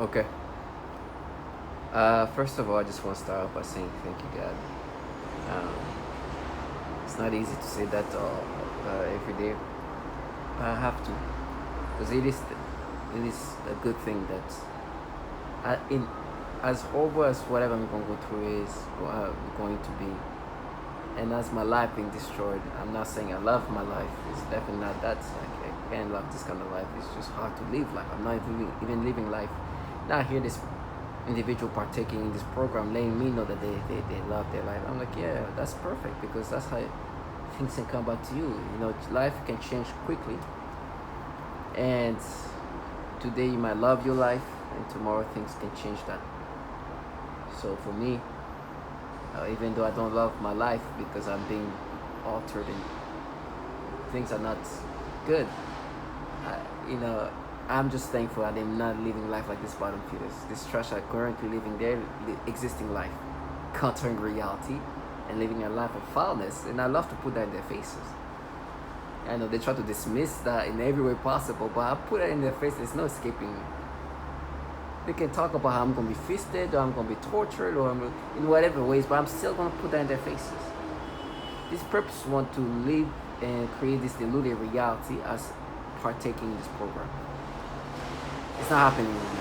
Okay. First of all, I just want to start off by saying thank you, God. Um, it's not easy to say that every day, but I have to, because it is a good thing that in as horrible as whatever I'm going to go through is going to be, and as my life being destroyed, I'm not saying I love my life. It's definitely not that. Like, I can't love this kind of life. It's just hard to live life. I'm not even living life. Now I hear this individual partaking in this program, letting me know that they love their life. I'm like, yeah, that's perfect, because that's how things can come back to you. Life can change quickly, and today you might love your life, and tomorrow things can change that. So for me, even though I don't love my life because I'm being altered and things are not good, you know, I'm just thankful that I'm not living life like this bottom feeders. This trash are currently living their existing life, countering reality, and living a life of foulness. And I love to put that in their faces. I know they try to dismiss that in every way possible, but I put it in their face. There's no escaping me. They can talk about how I'm gonna be fisted, or I'm gonna be tortured, or in whatever ways, but I'm still gonna put that in their faces. These purpose want to live and create this deluded reality as partaking in this program. It's not happening with me.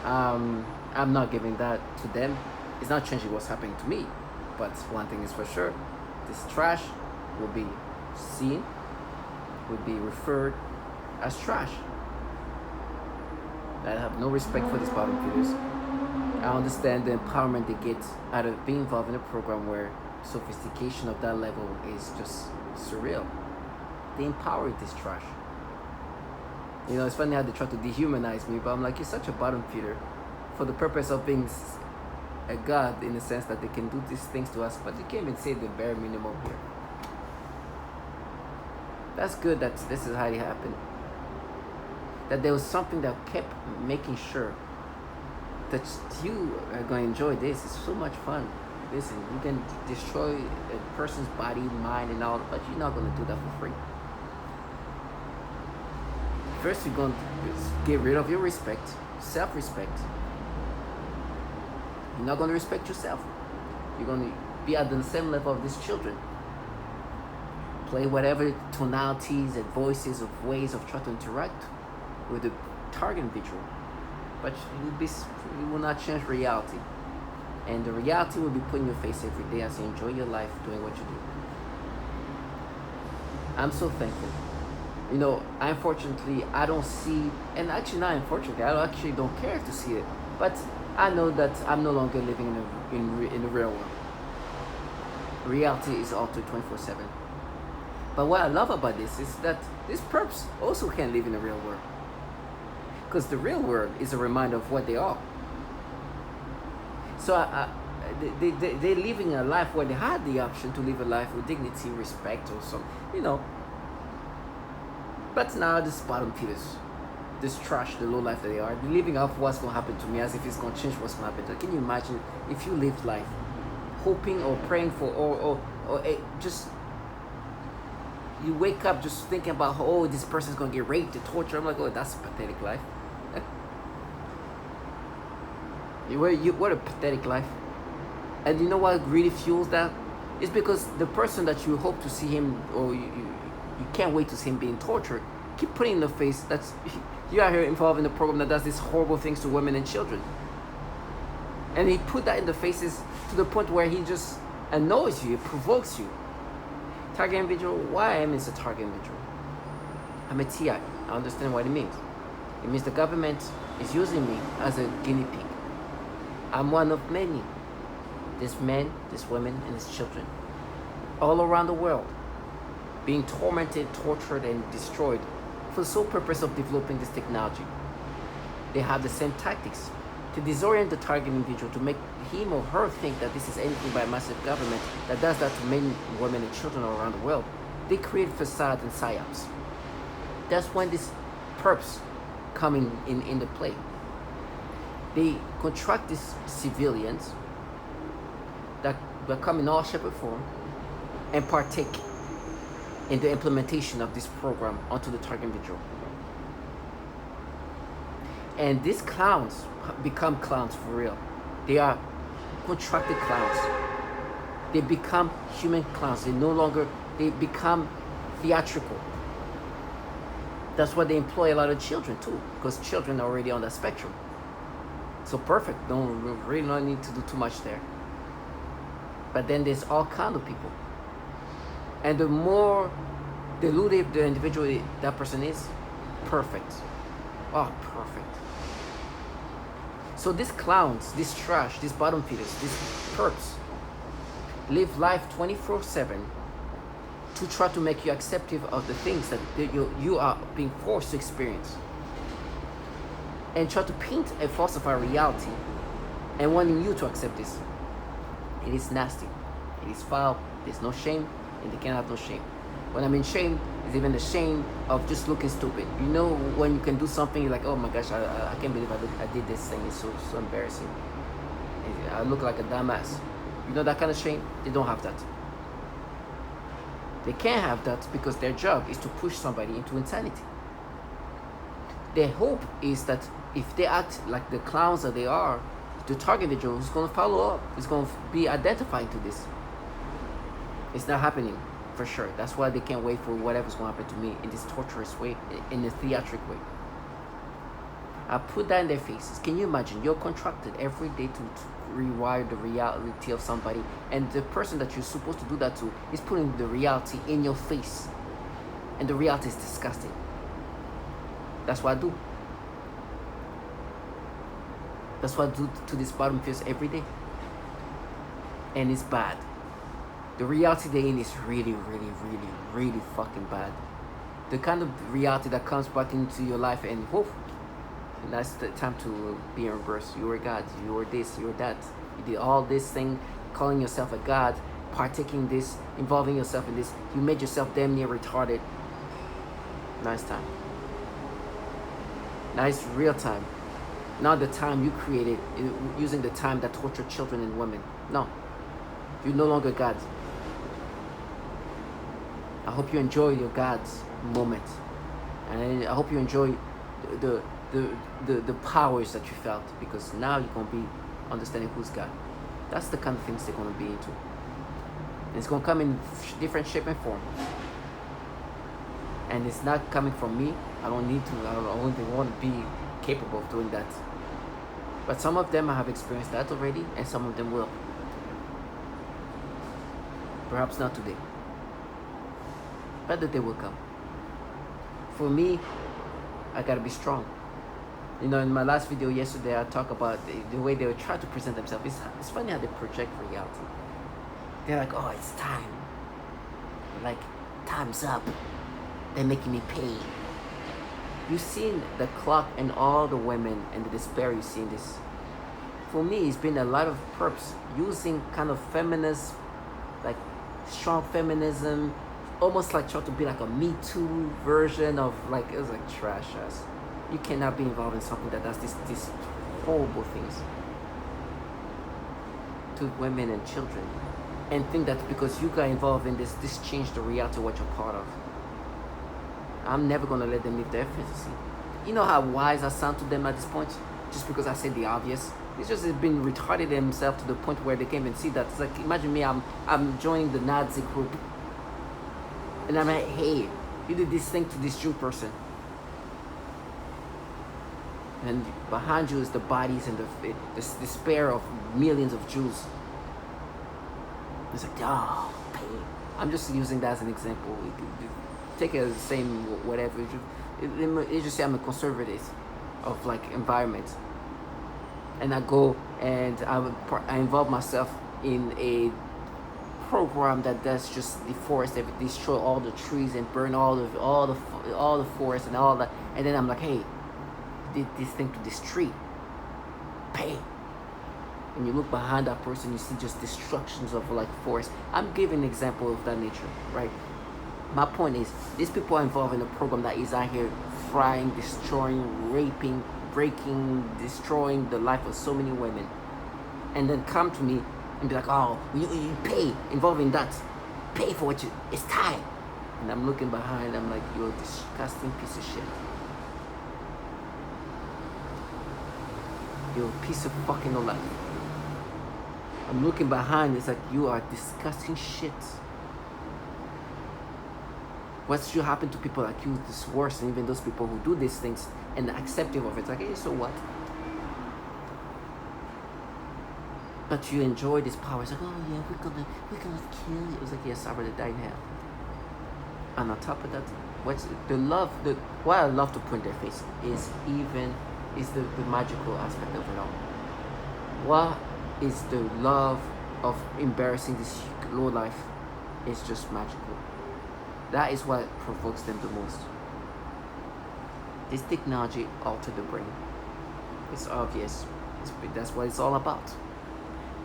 I'm not giving that to them. It's not changing what's happening to me. But one thing is for sure, this trash will be seen, will be referred as trash. I have no respect for these bottom feeders. I understand the empowerment they get out of being involved in a program where sophistication of that level is just surreal. They empower this trash. It's funny how they try to dehumanize me, but I'm like, you're such a bottom feeder for the purpose of being a god, in the sense that they can do these things to us, but they can't even say the bare minimum here. That's good that this is how it happened. That there was something that kept making sure that you are going to enjoy this. It's so much fun. Listen, you can destroy a person's body, mind, and all, but you're not going to do that for free. First, you're going to get rid of your respect, self-respect. You're not going to respect yourself. You're going to be at the same level of these children. Play whatever tonalities and voices of ways of trying to interact with the target individual, but you will not change reality, and the reality will be put in your face every day as you enjoy your life doing what you do. I'm so thankful. Unfortunately, I don't see, and actually not unfortunately, I actually don't care to see it, but I know that I'm no longer living in the real world. Reality is altered 24/7. But what I love about this is that these perps also can live in the real world, because the real world is a reminder of what they are. So they're living a life where they had the option to live a life with dignity, respect, or some. But now this bottom feeders, this trash, the low life that they are, they're living off what's going to happen to me as if it's going to change what's going to happen to me. Can you imagine if you lived life hoping or praying for, or just you wake up just thinking about, oh, this person's going to get raped and tortured. I'm like, oh, that's a pathetic life. What a pathetic life. And you know what really fuels that? It's because the person that you hope to see him, or you can't wait to see him being tortured, keep putting in the face that's you are here involved in a program that does these horrible things to women and children. And he put that in the faces to the point where he just annoys you, it provokes you. Target individual, why am I a target individual? I'm a TI. I understand what it means. It means the government is using me as a guinea pig. I'm one of many. These men, these women, and these children, all around the world, being tormented, tortured, and destroyed for the sole purpose of developing this technology. They have the same tactics to disorient the target individual, to make him or her think that this is anything but a massive government that does that to men, women, and children all around the world. They create facades and psyops. That's when these perps come in the play. They contract these civilians that come in all shape or form and partake in the implementation of this program onto the target individual. And these clowns become clowns for real. They are contracted clowns. They become human clowns. They become theatrical. That's why they employ a lot of children too, because children are already on the spectrum. So perfect. Really don't need to do too much there. But then there's all kind of people. And the more deluded the individual that person is, perfect. Oh, perfect. So these clowns, these trash, these bottom feeders, these perps live life 24/7 to try to make you acceptive of the things that you are being forced to experience, and try to paint a falsified reality and wanting you to accept this. It is nasty. It is foul. There's no shame, and they can have no shame. When I mean shame, is even the shame of just looking stupid. You know, when you can do something, you're like, oh my gosh, I can't believe I did this thing. It's so embarrassing. I look like a dumbass. You know that kind of shame? They don't have that. They can't have that because their job is to push somebody into insanity. Their hope is that if they act like the clowns that they are, the target individual who's going to follow up is going to be identifying to this. It's not happening, for sure. That's why they can't wait for whatever's going to happen to me in this torturous way, in a theatric way. I put that in their faces. Can you imagine? You're contracted every day to rewire the reality of somebody, and the person that you're supposed to do that to is putting the reality in your face, and the reality is disgusting. That's what I do. That's what I do to these bottom feeders every day, and it's bad. The reality they're in is really, really, really, really fucking bad. The kind of reality that comes back into your life, and woof, and that's the time to be in reverse. You were God, you were this, you were that. You did all this thing, calling yourself a God, partaking this, involving yourself in this. You made yourself damn near retarded. Now it's time. Now it's real time. Not the time you created, using the time that tortured children and women. No. You're no longer God. I hope you enjoy your God's moment. And I hope you enjoy the powers that you felt, because now you're going to be understanding who's God. That's the kind of things they're going to be into. And it's going to come in different shape and form. And it's not coming from me. I don't need to. I don't even want to be capable of doing that. But some of them have experienced that already, and some of them will. Perhaps not today, but the day will come. For me, I gotta be strong. You know, in my last video yesterday, I talked about the way they would try to present themselves. It's funny how they project reality. They're like, oh, it's time. Like, time's up. They're making me pay. You've seen the clock and all the women and the despair you see in this. For me, it's been a lot of perps using kind of feminist, like strong feminism, almost like trying to be like a Me Too version of like, it was like trash ass. You cannot be involved in something that does these horrible things to women and children, and think that because you got involved in this changed the reality of what you're part of. I'm never gonna let them live their fantasy. You know how wise I sound to them at this point? Just because I said the obvious. It's just been retarded themselves to the point where they can't even see that. It's like, imagine me, I'm joining the Nazi group, and I'm like, hey, you did this thing to this Jew person, and behind you is the bodies and the despair of millions of Jews. It's like, oh, pain. I'm just using that as an example. Take it as the same whatever. You just say I'm a conservative of like environment, and I go and I involve myself in a program that does just deforest, destroy all the trees and burn all the forest and all that, and then I'm like, hey, did this thing to this tree, pay. And you look behind that person, you see just destructions of like forest. I'm giving an example of that nature, right? My point is, these people are involved in a program that is out here frying, destroying, raping, breaking, destroying the life of so many women, and then come to me and be like, oh, you pay, involved in that, pay for what it's time. And I'm looking behind, I'm like, you're a disgusting piece of shit. You're a piece of fucking no life. I'm looking behind, it's like you are disgusting shit. What should happen to people like you is worse than even those people who do these things and acceptive of it. Like, hey, so what? But you enjoy this power. It's like, oh yeah, we're gonna kill you. It was like, yes, I already died in hell. And on top of that, what's the love? What I love to put in their face is the magical aspect of it all. What is the love of embarrassing this low life? It's just magical. That is what provokes them the most. This technology altered the brain. It's obvious. That's what it's all about.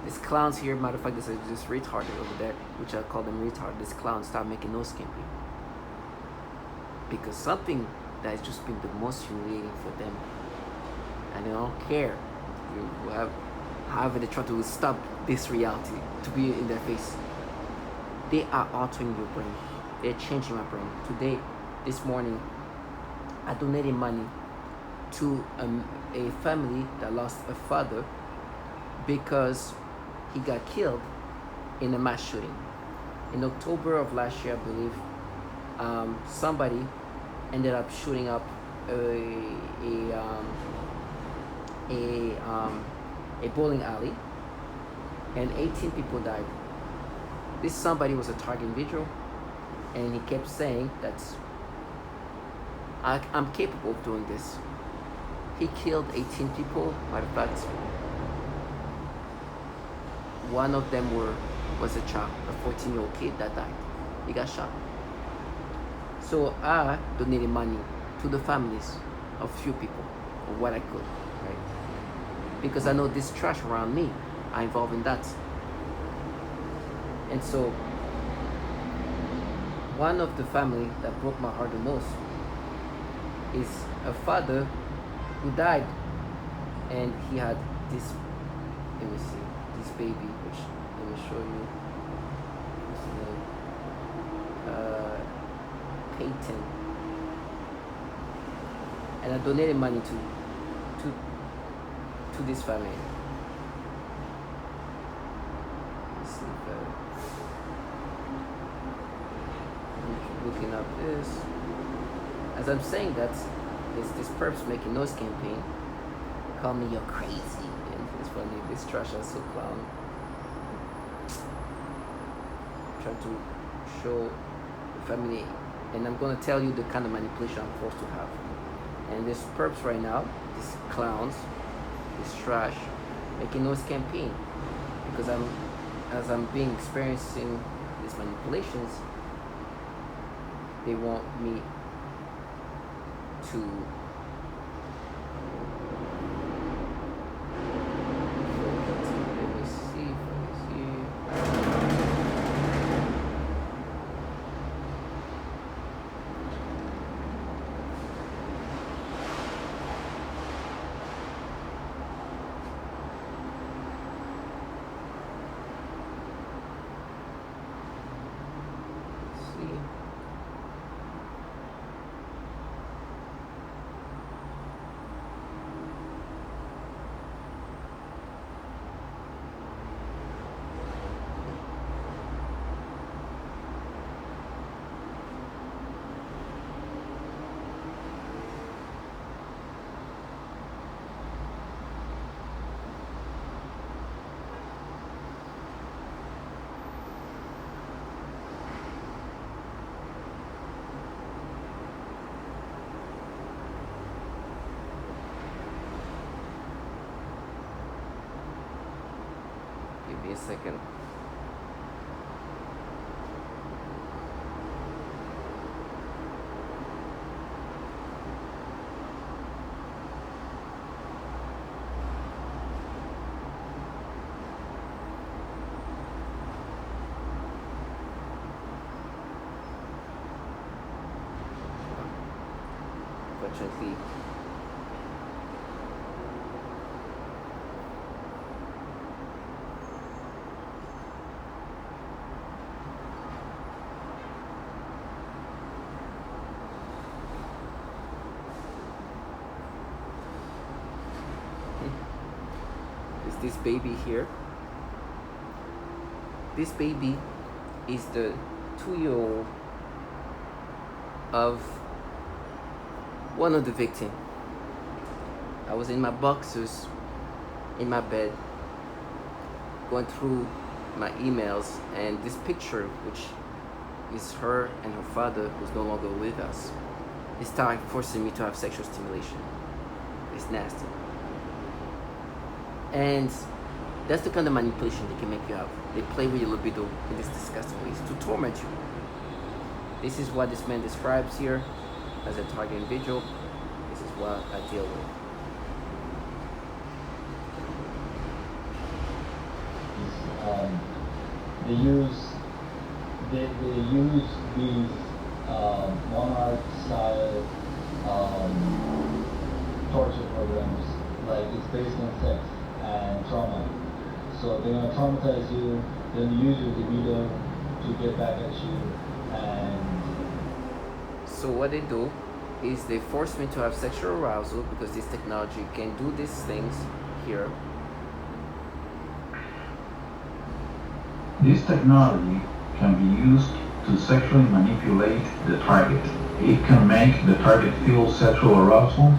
These clowns here, matter of fact, this is just retarded over there, which I call them retarded. These clowns start making nose camping. Because something that has just been the most humiliating for them, and they don't care. However, they try to stop this reality to be in their face. They are altering your brain. They're changing my brain. Today, this morning, I donated money to a family that lost a father because he got killed in a mass shooting. In October of last year, I believe, somebody ended up shooting up a bowling alley, and 18 people died. This somebody was a target individual, and he kept saying that I'm capable of doing this. He killed 18 people. Matter of fact, one of them was a child, a 14-year-old kid that died. He got shot. So I donated money to the families of few people, or what I could, right? Because I know this trash around me are involved in that. And so one of the family that broke my heart the most is a father who died, and he had this, let me see, this baby, which let me show you. What's his name? Peyton. And I donated money to this family. Let's see if I'm looking up this. As I'm saying that, this perps making noise campaign. Call me you're crazy. And it's funny, this trash ass so clown. Trying to show the family, and I'm gonna tell you the kind of manipulation I'm forced to have. And this perps right now, these clowns, this trash, making noise campaign, because as I'm being experiencing these manipulations, they want me to let me see. Give me a second. Unfortunately, this baby here. This baby is the 2-year-old of one of the victims. I was in my boxers in my bed going through my emails, and this picture, which is her and her father, who's no longer with us, is starting forcing me to have sexual stimulation. It's nasty. And that's the kind of manipulation they can make you have. They play with your libido in these disgusting ways to torment you. This is what this man describes here as a target individual. This is what I deal with. They use these monarch style torture programs, like it's based on sex and trauma. So they're gonna traumatize you, then use your libido to get back at you, and so what they do is they force me to have sexual arousal because this technology can do these things here. This technology can be used to sexually manipulate the target. It can make the target feel sexual arousal.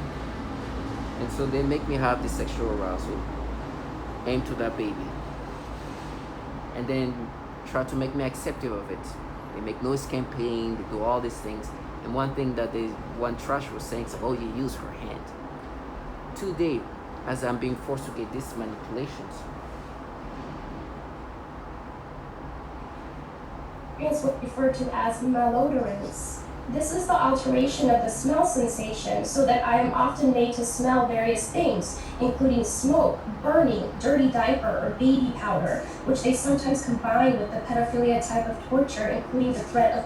And so they make me have this sexual arousal aimed to that baby. And then try to make me accepting of it. They make noise campaign, they do all these things. And one thing that one trash was saying is, oh, you use her hand. Today, as I'm being forced to get these manipulations, is what referred to as malodorance. This is the alteration of the smell sensation so that I am often made to smell various things, including smoke, burning, dirty diaper, or baby powder, which they sometimes combine with the pedophilia type of torture, including the threat of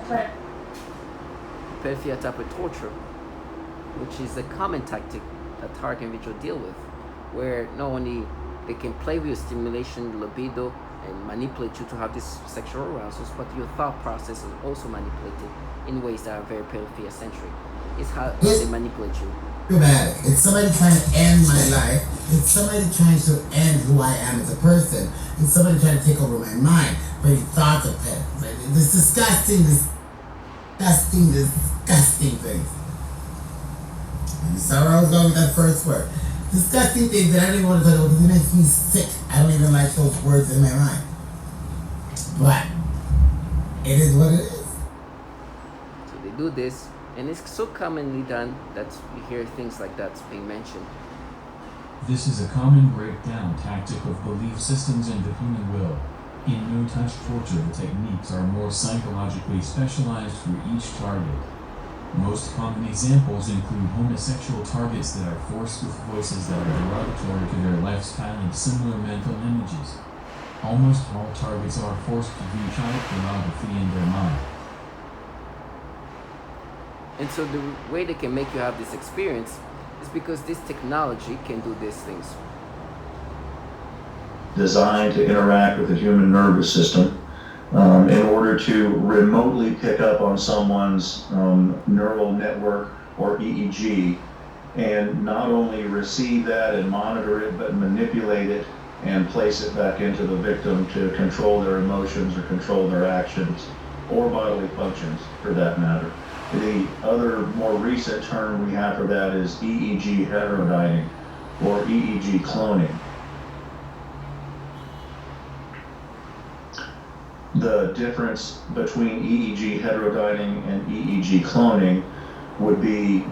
pedophilia type of torture, which is a common tactic that target individuals deal with, where not only they can play with your stimulation, libido, and manipulate you to have these sexual arousals, but your thought process is also manipulated in ways that are very pedophilia centric. It's how they manipulate you. Dramatic. It's somebody trying to end my life. It's somebody trying to end who I am as a person. It's somebody trying to take over my mind. But he thought of it. This disgusting things. And you saw where I was going with that first word. Disgusting things that I don't even want to talk about because it makes me sick. I don't even like those words in my mind. But it is what it is. So they do this, and it's so commonly done that you hear things like that being mentioned. This is a common breakdown tactic of belief systems and the human will. In no-touch torture, the techniques are more psychologically specialized for each target. Most common examples include homosexual targets that are forced with voices that are derogatory to their lifestyle and similar mental images. Almost all targets are forced to view child pornography in their mind. And so the way they can make you have this experience is because this technology can do these things. Designed to interact with the human nervous system in order to remotely pick up on someone's neural network or EEG, and not only receive that and monitor it, but manipulate it and place it back into the victim to control their emotions or control their actions or bodily functions for that matter. The other more recent term we have for that is EEG heterodyning or EEG cloning. The difference between EEG heterodyning and EEG cloning would be,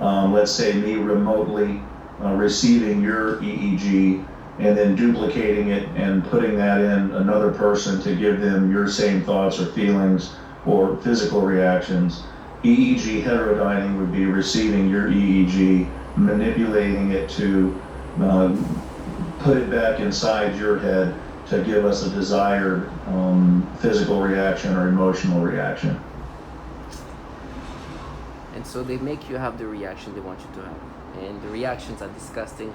let's say, me remotely receiving your EEG and then duplicating it and putting that in another person to give them your same thoughts or feelings or physical reactions. EEG heterodyning would be receiving your EEG, manipulating it to put it back inside your head to give us a desired physical reaction or emotional reaction. And so they make you have the reaction they want you to have. And the reactions are disgusting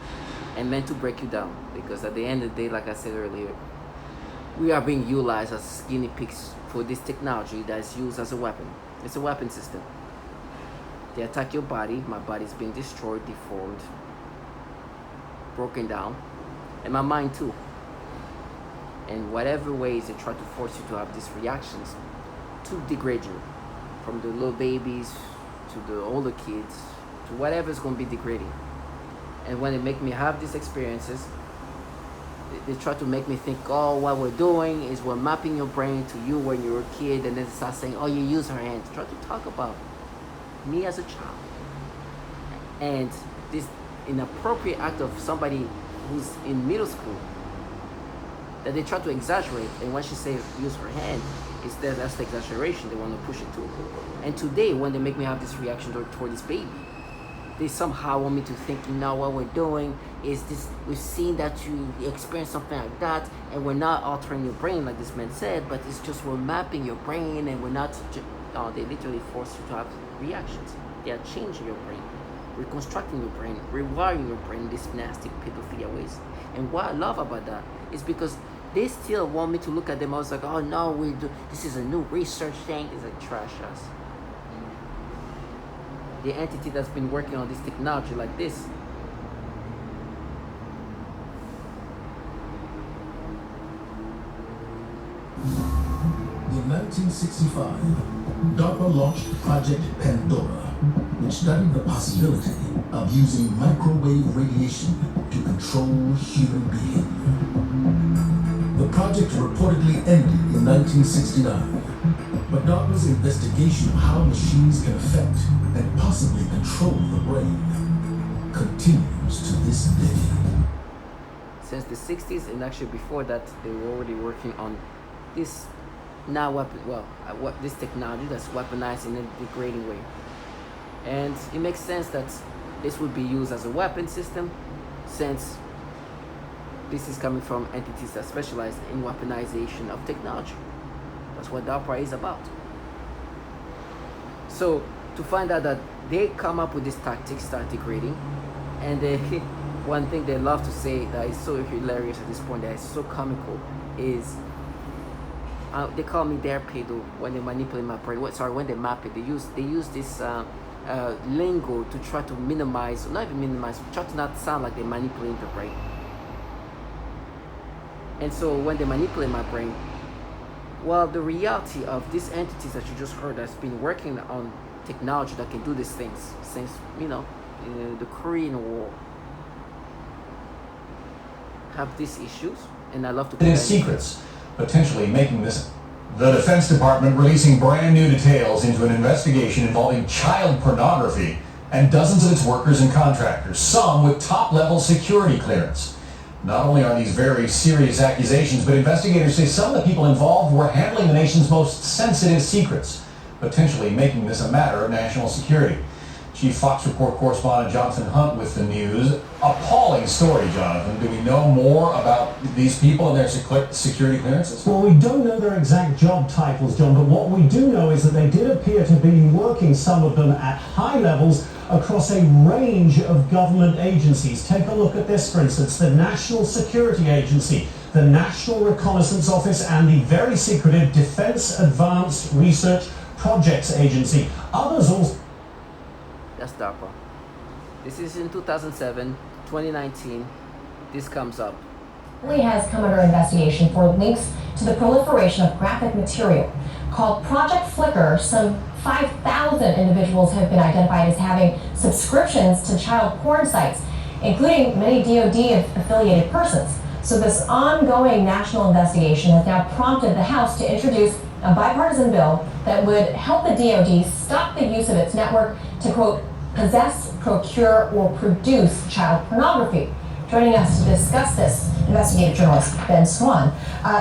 and meant to break you down, because at the end of the day, like I said earlier, we are being utilized as guinea pigs for this technology that is used as a weapon. It's a weapon system. They attack your body. My body is being destroyed, deformed, broken down. and my mind too. And whatever ways they try to force you to have these reactions to degrade you, from the little babies to the older kids, to whatever is going to be degrading. And when they make me have these experiences, they try to make me think, oh, what we're doing is we're mapping your brain to you when you were a kid, and then start saying, oh, you use her hands. Try to talk about me as a child. And this inappropriate act of somebody who's in middle school that they try to exaggerate, and when she says use her hand, that's the exaggeration they want to push it to. And today, when they make me have this reaction toward this baby, they somehow want me to think, what we're doing is this, we've seen that you experience something like that, and we're not altering your brain like this man said, but it's just we're mapping your brain, and we're not, they literally force you to have reactions. They are changing your brain, reconstructing your brain, rewiring your brain in these nasty pedophilia ways. And what I love about that is because they still want me to look at them. I was like, oh no, this is a new research thing. It's like trash ass. The entity that's been working on this technology like this. In 1965, DARPA launched Project Pandora, which studied the possibility of using microwave radiation to control human behavior. The project reportedly ended in 1969, but DARPA's investigation of how machines can affect and possibly control the brain continues to this day. Since the 60s, and actually before that, they were already working on this this technology that's weaponized in a degrading way. And it makes sense that this would be used as a weapon system, since this is coming from entities that specialize in weaponization of technology. That's what DARPA is about. So to find out that they come up with this tactic, start degrading, and one thing they love to say that is so hilarious at this point, that is so comical, is they call me their pedo when they manipulate my brain. When they map it, they use this lingo to try to minimize, not even minimize, try to not sound like they're manipulating the brain. And so when they manipulate my brain, well, the reality of these entities that you just heard that's been working on technology that can do these things since, the Korean War, have these issues, and I love to put it secrets, potentially making this. The Defense Department releasing brand new details into an investigation involving child pornography and dozens of its workers and contractors, some with top-level security clearance. Not only are these very serious accusations, but investigators say some of the people involved were handling the nation's most sensitive secrets, potentially making this a matter of national security. Chief Fox Report correspondent Jonathan Hunt with the news. Appalling story, Jonathan. Do we know more about these people and their security clearances? Well, we don't know their exact job titles, John, but what we do know is that they did appear to be working, some of them at high levels, across a range of government agencies. Take a look at this, for instance, the National Security Agency, the National Reconnaissance Office, and the very secretive Defense Advanced Research Projects Agency. Others also... That's DARPA. This is in 2007, 2019. This comes up. Lee has come under investigation for links to the proliferation of graphic material. Called Project Flicker, some 5,000 individuals have been identified as having subscriptions to child porn sites, including many DoD-affiliated persons. So this ongoing national investigation has now prompted the House to introduce a bipartisan bill that would help the DoD stop the use of its network to, quote, possess, procure, or produce child pornography. Joining us to discuss this, investigative journalist Ben Swan.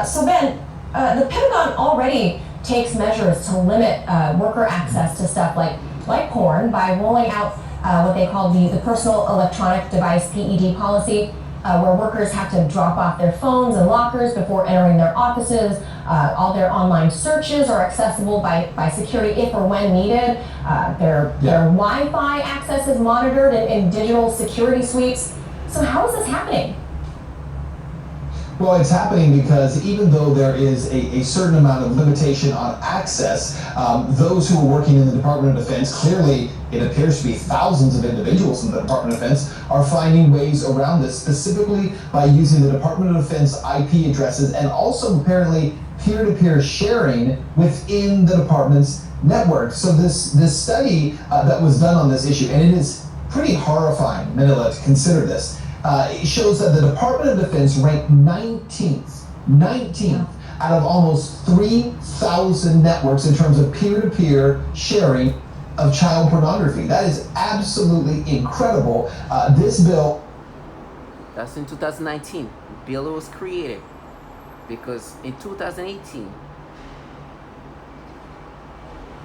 So Ben, the Pentagon already takes measures to limit worker access to stuff like porn by rolling out what they call the Personal Electronic Device PED policy, where workers have to drop off their phones and lockers before entering their offices. All their online searches are accessible by security if or when needed. Their Wi-Fi access is monitored in digital security suites. So how is this happening? Well, it's happening because even though there is a certain amount of limitation on access, those who are working in the Department of Defense, clearly it appears to be thousands of individuals in the Department of Defense, are finding ways around this, specifically by using the Department of Defense IP addresses and also apparently peer-to-peer sharing within the department's network. So this study that was done on this issue, and it is pretty horrifying, Manila, to consider this. It shows that the Department of Defense ranked 19th out of almost 3,000 networks in terms of peer-to-peer sharing of child pornography. That is absolutely incredible. This bill... That's in 2019. The bill was created because in 2018,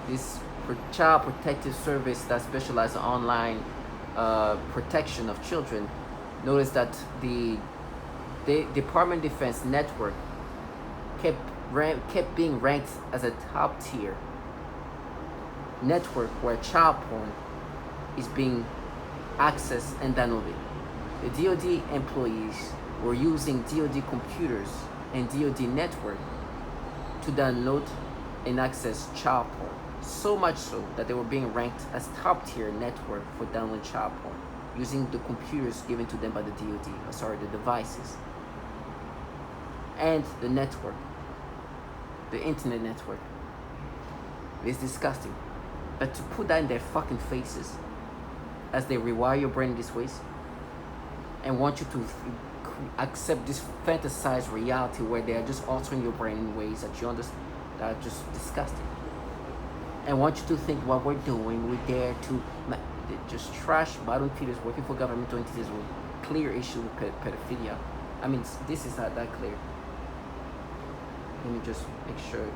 this Child Protective Service that specializes in online protection of children noticed that the Department of Defense network kept being ranked as a top tier network where child porn is being accessed and downloaded. The DoD employees were using DoD computers and DoD network to download and access child porn. So much so that they were being ranked as top tier network for downloading child porn, using the computers given to them by the DoD, the devices. And the network, the internet network. It's disgusting. But to put that in their fucking faces as they rewire your brain this ways and want you to accept this fantasized reality where they are just altering your brain in ways that you understand that are just disgusting. And want you to think what we're doing, we're there to just trash bottom feeders working for governmental entities with clear issue with pedophilia. I mean, this is not that clear. Let me just make sure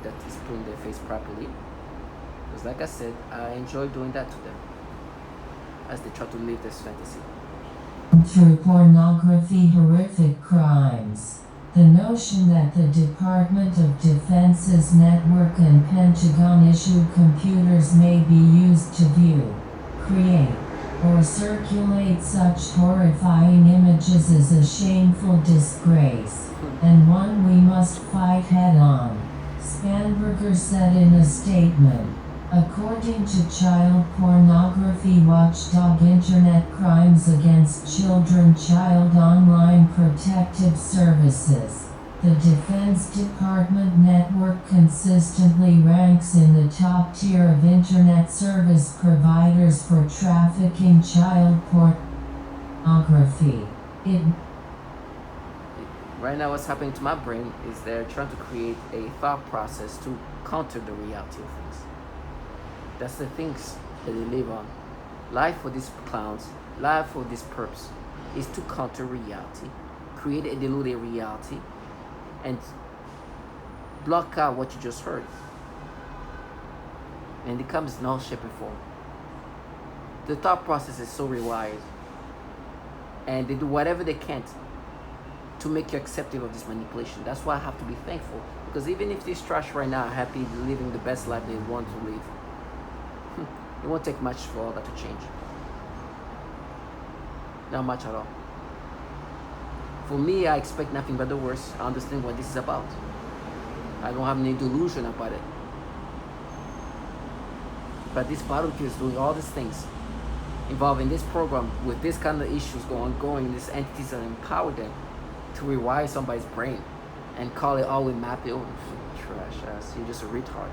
that is put in their face properly. Because like I said, I enjoy doing that to them as they try to live this fantasy. Through pornography, horrific crimes. The notion that the Department of Defense's network and Pentagon-issued computers may be used to view, create, or circulate such horrifying images is a shameful disgrace, and one we must fight head-on, Spanberger said in a statement. According to child pornography watchdog Internet Crimes Against Children Child Online Protective Services, the Defense Department network consistently ranks in the top tier of Internet service providers for trafficking child pornography. Right now what's happening to my brain is they're trying to create a thought process to counter the reality of things. That's the things that they live on. Life for these clowns, life for this purpose, is to counter reality, create a deluded reality, and block out what you just heard. And it comes in all shape and form. The thought process is so rewired, and they do whatever they can to make you accepting of this manipulation. That's why I have to be thankful, because even if these trash right now are happy living the best life they want to live, it won't take much for all that to change. Not much at all. For me, I expect nothing but the worst. I understand what this is about. I don't have any delusion about it. But this battlefield is doing all these things involving this program with this kind of issues going, these entities that empower them to rewire somebody's brain and call it all we map it. Oh, trash ass, you're just a retard.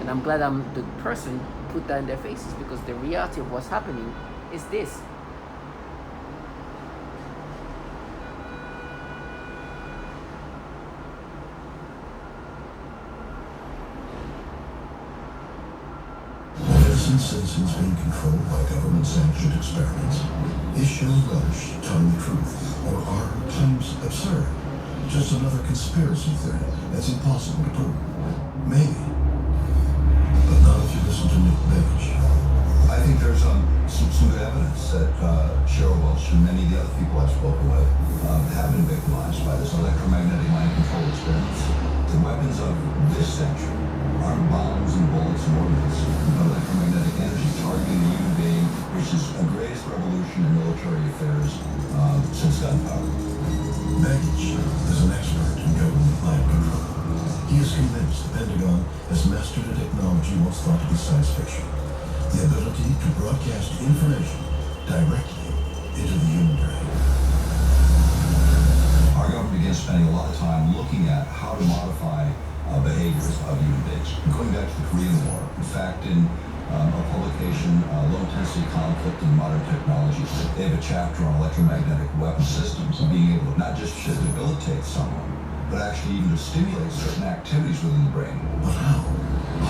And I'm glad I'm the person who put that in their faces, because the reality of what's happening is this. Innocent citizens being controlled by government-sanctioned experiments. Is Cheryl Welsh telling the truth, or are her claims absurd? Just another conspiracy theory that's impossible to prove. Maybe. But not if you listen to Nick Page. I think there's some good evidence that Cheryl Welsh and many of the other people I've spoken with have been victimized by this electromagnetic mind control experiments. The weapons of this century aren't bombs and bullets and ordnance, but electromagnetic energy targeting the human being, which is a greatest revolution revolution in military affairs since gunpowder. Baggage is an expert in government mind control. He is convinced the Pentagon has mastered a technology once thought to be science fiction. The ability to broadcast information directly into the human brain. Our government began spending a lot of time looking at how to modify behaviors of human beings. Going back to the Korean War, in fact, in a publication, Low Intensity Conflict in Modern Technologies, they have a chapter on electromagnetic weapon systems and being able not just to debilitate someone, but actually even to stimulate certain activities within the brain. But how?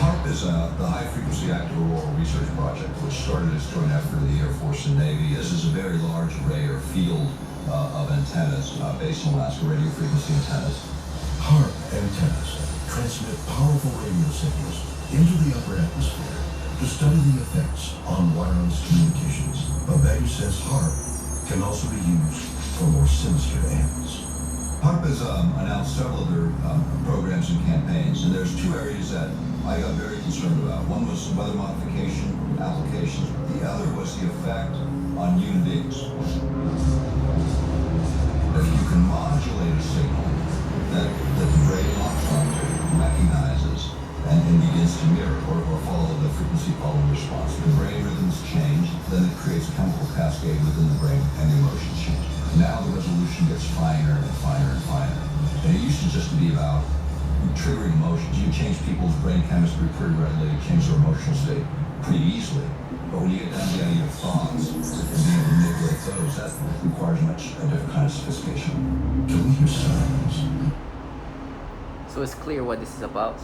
HAARP is the High Frequency Active Auroral Research Project, which started as joint effort of the Air Force and Navy. This is a very large array or field of antennas based on Alaska radio frequency antennas. HAARP antennas transmit powerful radio signals into the upper atmosphere to study the effects on wireless communications. But Baggage says HAARP can also be used for more sinister ends. HAARP has announced several other programs and campaigns, and there's two areas that I got very concerned about. One was weather modification applications. The other was the effect on human beings. If you can modulate a signal that the brain locks onto, recognizes, and begins to mirror or follow the frequency following response, the brain rhythms change, then it creates a chemical cascade within the brain and the emotions change. Now the resolution gets finer and finer and finer. And it used to just be about triggering emotions. You change people's brain chemistry pretty readily, change their emotional state pretty easily. But when you get down to the idea of thoughts and being able to manipulate those, that requires a different kind of sophistication. Can we hear sounds? So it's clear what this is about,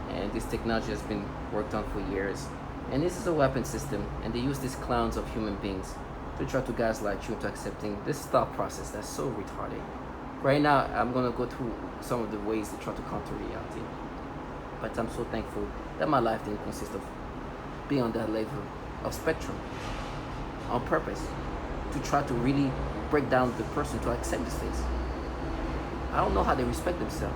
and this technology has been worked on for years. And this is a weapon system, and they use these clowns of human beings to try to gaslight you into accepting this thought process that's so retarded. Right now, I'm gonna go through some of the ways they try to counter reality. But I'm so thankful that my life didn't consist of being on that level of spectrum on purpose to try to really break down the person to accept these things. I don't know how they respect themselves.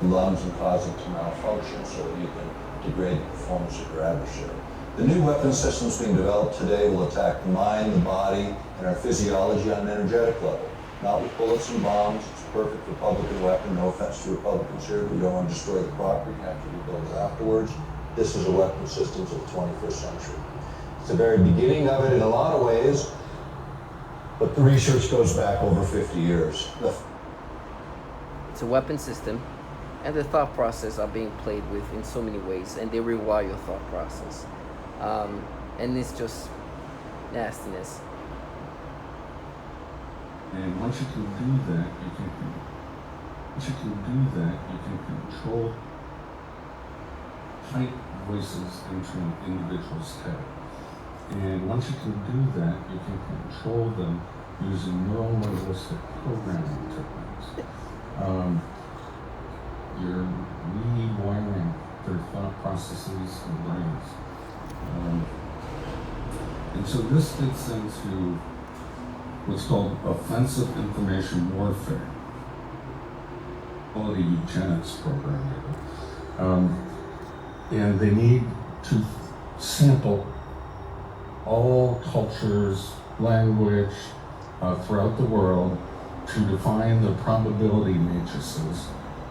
Lungs and cause it to malfunction so that you can degrade the performance of your adversary. The new weapon systems being developed today will attack the mind, the body, and our physiology on an energetic level. Not with bullets and bombs. It's a perfect Republican weapon. No offense to Republicans here. We don't want to destroy the property and have to rebuild it afterwards. This is a weapon systems of the 21st century. It's the very beginning of it in a lot of ways, but the research goes back over 50 years. It's a weapon system, and the thought process are being played with in so many ways, and they rewire your thought process. And it's just nastiness. And once you can do that, you can control type voices into an individual's head. And once you can do that, you can control them using neural-linguistic programming techniques. You're rewiring their thought processes and brains. And so this gets into what's called offensive information warfare, quality eugenics program. And they need to sample all cultures, language throughout the world to define the probability matrices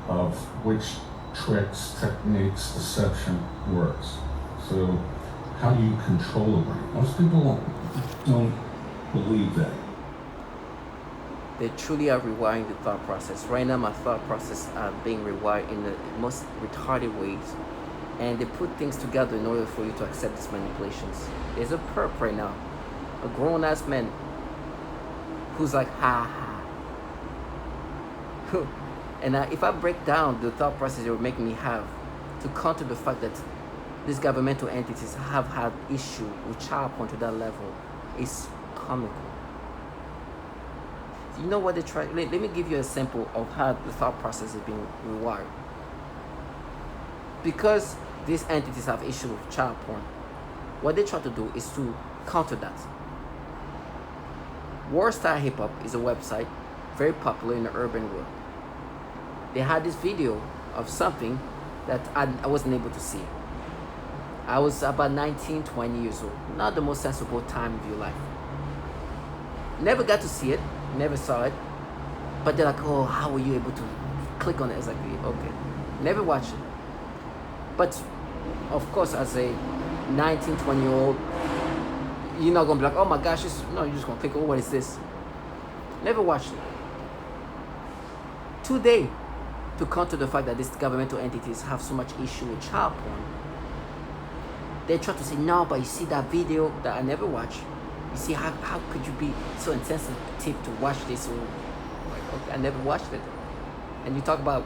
of which tricks, techniques, deception works. So how do you control the brain? Most people don't believe that. They truly are rewiring the thought process. Right now, my thought process are being rewired in the most retarded ways. And they put things together in order for you to accept these manipulations. There's a perp right now, a grown-ass man, who's like, ha ha. And if I break down the thought process they were making me have to counter the fact that these governmental entities have had issue with child porn to that level, it's comical. You know what they try? Let me give you a sample of how the thought process is being rewired. Because these entities have issue with child porn, what they try to do is to counter that. Warstar Hip Hop is a website very popular in the urban world. They had this video of something that I wasn't able to see. I was about 19, 20 years old. Not the most sensible time of your life. Never got to see it. Never saw it. But they're like, oh, how were you able to click on it? It's like, okay. Never watched it. But, of course, as a 19, 20-year-old, you're not going to be like, oh my gosh, no, you're just going to click, oh, what is this? Never watched it. Today, to counter the fact that these governmental entities have so much issue with child porn, they try to say, no, but you see that video that I never watched. You see, how could you be so insensitive to watch this? Or, like, okay, I never watched it. And you talk about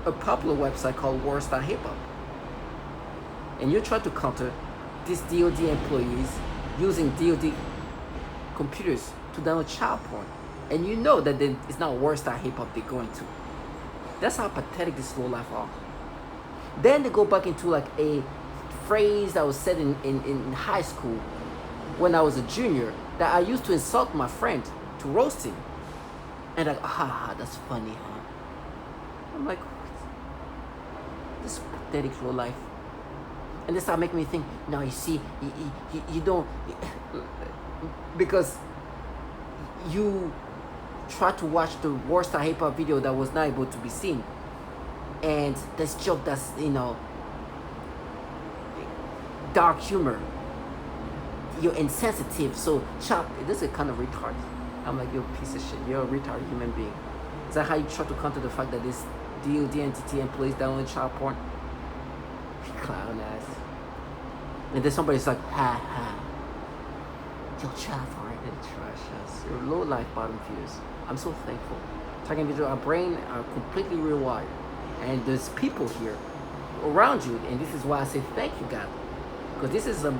a popular website called War.Hip-Hop. And you try to counter these DOD employees using DOD computers to download child porn. And you know that it's not War.Hip-Hop they're going to. That's how pathetic these low life are. Then they go back into like a phrase that was said in high school when I was a junior that I used to insult my friend, to roast him. And like, that's funny, huh? I'm like, what? This pathetic low life. And this started making me think, no, you see, you don't, because you try to watch the War.Hip-Hop video that was not able to be seen. And this joke that's, dark humor. You're insensitive, so this is kind of retarded. I'm like, you're a piece of shit. You're a retarded human being. Is that how you try to counter the fact that this DOD entity employs download child porn? Clown ass. And then somebody's like, your child porn and trash ass. You're low life bottom feeders. I'm so thankful. Talking video, our brain are completely rewired. And there's people here around you, and this is why I say thank you, God. Because this is a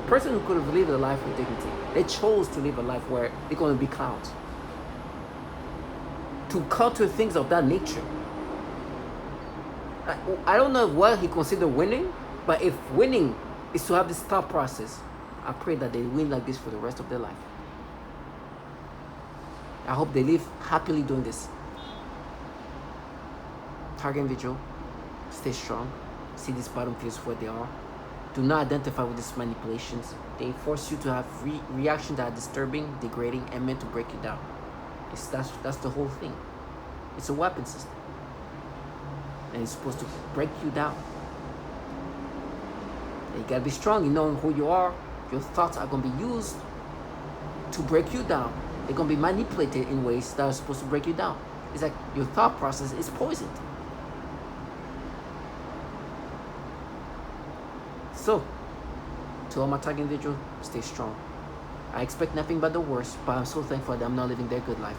person who could have lived a life with dignity. They chose to live a life where they're going to be clowns. To counter things of that nature. I don't know what he considered winning, but if winning is to have this thought process, I pray that they win like this for the rest of their life. I hope they live happily doing this. Target individual, stay strong, see these bottom feeders for what they are. Do not identify with these manipulations. They force you to have reactions that are disturbing, degrading, and meant to break you down. That's the whole thing. It's a weapon system. And it's supposed to break you down. And you gotta be strong in knowing who you are. Your thoughts are gonna be used to break you down. They're gonna be manipulated in ways that are supposed to break you down. It's like your thought process is poisoned. So, to all my target individuals, stay strong. I expect nothing but the worst, but I'm so thankful that I'm not living their good life.